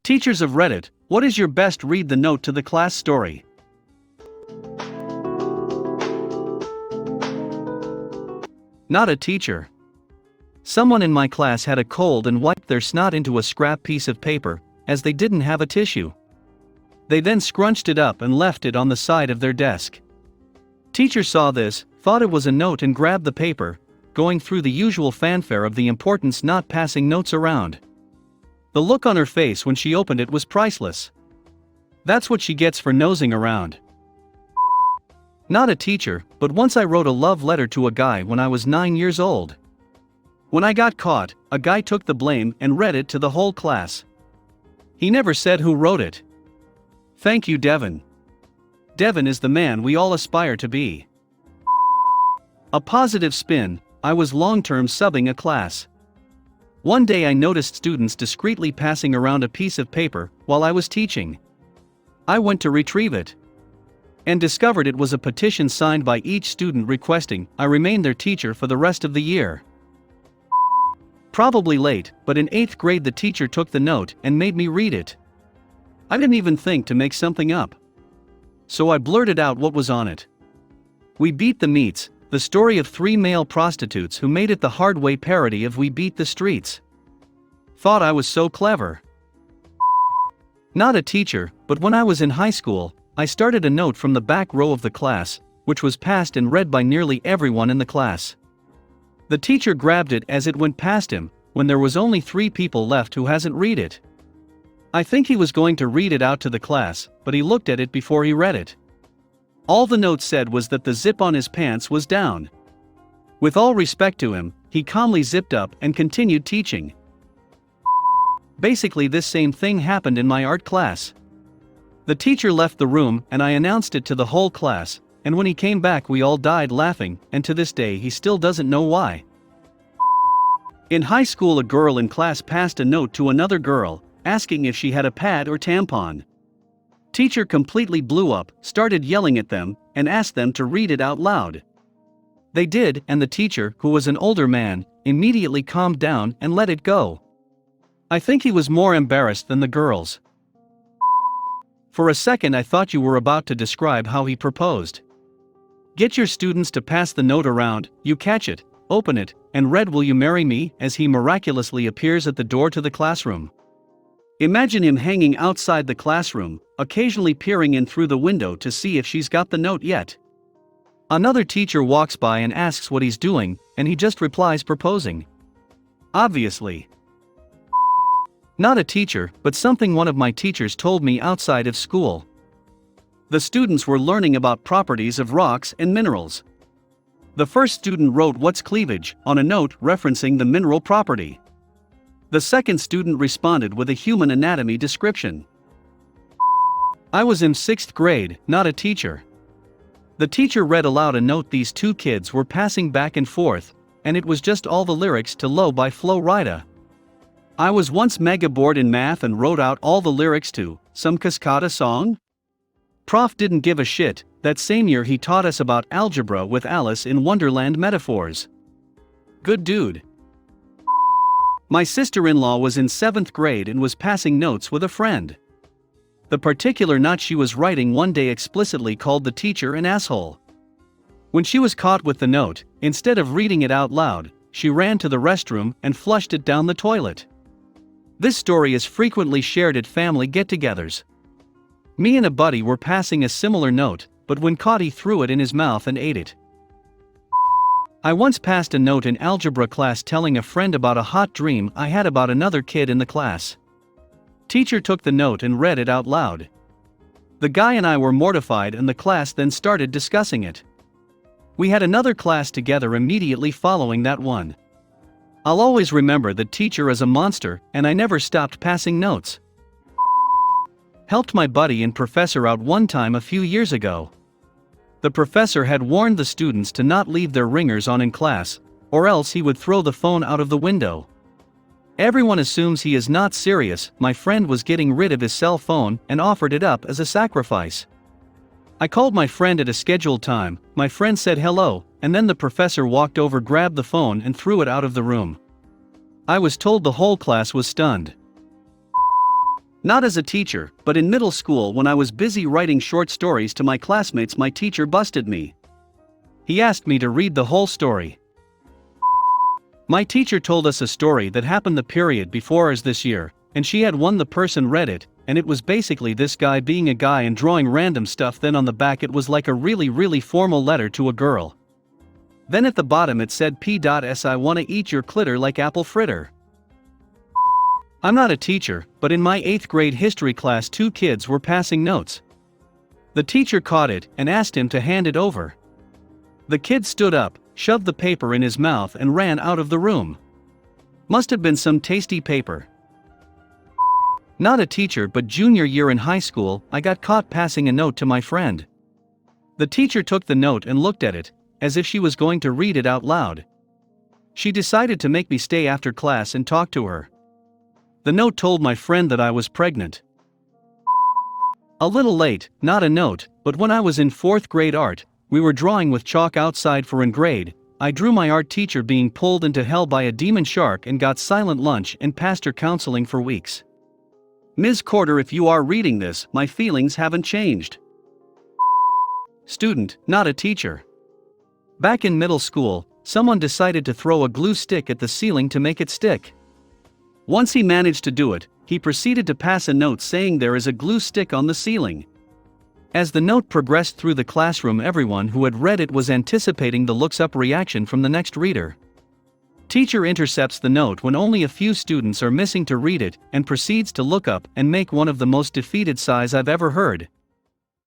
Teachers of Reddit, what is your best read the note to the class story? Not a teacher. Someone in my class had a cold and wiped their snot into a scrap piece of paper, as they didn't have a tissue. They then scrunched it up and left it on the side of their desk. Teacher saw this, thought it was a note and grabbed the paper, going through the usual fanfare of the importance not passing notes around. The look on her face when she opened it was priceless. That's what she gets for nosing around. Not a teacher, but once I wrote a love letter to a guy when I was 9 years old. When I got caught, a guy took the blame and read it to the whole class. He never said who wrote it. Thank you, Devin. Devin is the man we all aspire to be. A positive spin, I was long-term subbing a class. One day I noticed students discreetly passing around a piece of paper while I was teaching. I went to retrieve it and discovered it was a petition signed by each student requesting I remain their teacher for the rest of the year. Probably late, but in 8th grade the teacher took the note and made me read it. I didn't even think to make something up. So I blurted out what was on it. We Beat the Meats, the story of 3 male prostitutes who made it the hard way parody of We Beat the Streets. Thought I was so clever. Not a teacher, but when I was in high school, I started a note from the back row of the class, which was passed and read by nearly everyone in the class. The teacher grabbed it as it went past him, when there was only 3 people left who hasn't read it. I think he was going to read it out to the class, but he looked at it before he read it. All the note said was that the zip on his pants was down. With all respect to him, he calmly zipped up and continued teaching. Basically this same thing happened in my art class. The teacher left the room and I announced it to the whole class, and when he came back we all died laughing, and to this day he still doesn't know why. In high school a girl in class passed a note to another girl, asking if she had a pad or tampon. Teacher completely blew up, started yelling at them, and asked them to read it out loud. They did, and the teacher, who was an older man, immediately calmed down and let it go. I think he was more embarrassed than the girls. For a second I thought you were about to describe how he proposed. Get your students to pass the note around, you catch it, open it, and read "Will you marry me?" as he miraculously appears at the door to the classroom. Imagine him hanging outside the classroom, occasionally peering in through the window to see if she's got the note yet. Another teacher walks by and asks what he's doing, and he just replies proposing. Obviously. Not a teacher, but something one of my teachers told me outside of school. The students were learning about properties of rocks and minerals. The first student wrote "What's cleavage?" on a note referencing the mineral property. The second student responded with a human anatomy description. I was in 6th grade, not a teacher. The teacher read aloud a note these 2 kids were passing back and forth, and it was just all the lyrics to "Low" by Flo Rida. I was once mega bored in math and wrote out all the lyrics to some Cascada song. Prof didn't give a shit. That same year he taught us about algebra with Alice in Wonderland metaphors. Good dude. My sister-in-law was in 7th grade and was passing notes with a friend. The particular note she was writing one day explicitly called the teacher an asshole. When she was caught with the note, instead of reading it out loud, she ran to the restroom and flushed it down the toilet. This story is frequently shared at family get-togethers. Me and a buddy were passing a similar note, but when caught he threw it in his mouth and ate it. I once passed a note in algebra class telling a friend about a hot dream I had about another kid in the class. Teacher took the note and read it out loud. The guy and I were mortified and the class then started discussing it. We had another class together immediately following that one. I'll always remember the teacher as a monster, and I never stopped passing notes. Helped my buddy and professor out one time a few years ago. The professor had warned the students to not leave their ringers on in class, or else he would throw the phone out of the window. Everyone assumes he is not serious. My friend was getting rid of his cell phone and offered it up as a sacrifice. I called my friend at a scheduled time, my friend said hello, and then the professor walked over, grabbed the phone and threw it out of the room. I was told the whole class was stunned. Not as a teacher, but in middle school when I was busy writing short stories to my classmates, my teacher busted me. He asked me to read the whole story. My teacher told us a story that happened the period before ours this year, and she had won. The person read it, and it was basically this guy being a guy and drawing random stuff. Then on the back it was like a really formal letter to a girl. Then at the bottom it said P.S. I wanna eat your clitter like apple fritter. I'm not a teacher, but in my 8th grade history class 2 kids were passing notes. The teacher caught it and asked him to hand it over. The kid stood up, shoved the paper in his mouth and ran out of the room. Must have been some tasty paper. Not a teacher, but junior year in high school, I got caught passing a note to my friend. The teacher took the note and looked at it, as if she was going to read it out loud. She decided to make me stay after class and talk to her. The note told my friend that I was pregnant. A little late, not a note, but when I was in 4th grade art, we were drawing with chalk outside for in grade. I drew my art teacher being pulled into hell by a demon shark and got silent lunch and pastor counseling for weeks. Ms. Corder, if you are reading this, my feelings haven't changed. Student, not a teacher. Back in middle school, someone decided to throw a glue stick at the ceiling to make it stick. Once he managed to do it, he proceeded to pass a note saying there is a glue stick on the ceiling. As the note progressed through the classroom, everyone who had read it was anticipating the looks-up reaction from the next reader. Teacher intercepts the note when only a few students are missing to read it and proceeds to look up and make one of the most defeated sighs I've ever heard.